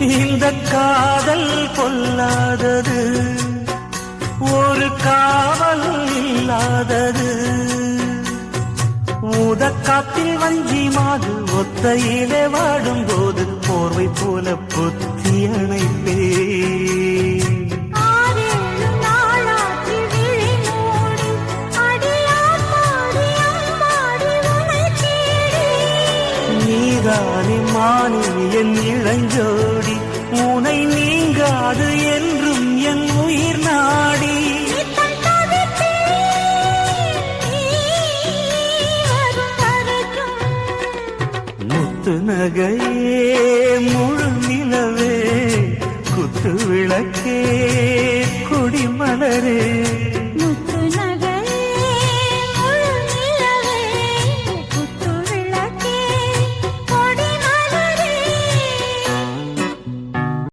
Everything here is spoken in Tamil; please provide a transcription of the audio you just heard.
இந்த காதல் கொல்லாதது, ஒரு காவல் இல்லாதது. ஊதக்காத்தில் வஞ்சி மாது ஒத்தையிலே வாடும்போது போர்வை போல புத்தி அணைப்பே. நீதானே மானி என் இளஞ்சோடி, உனை நீங்காது என்றும் என் உயிர் நாடி. முத்து நகை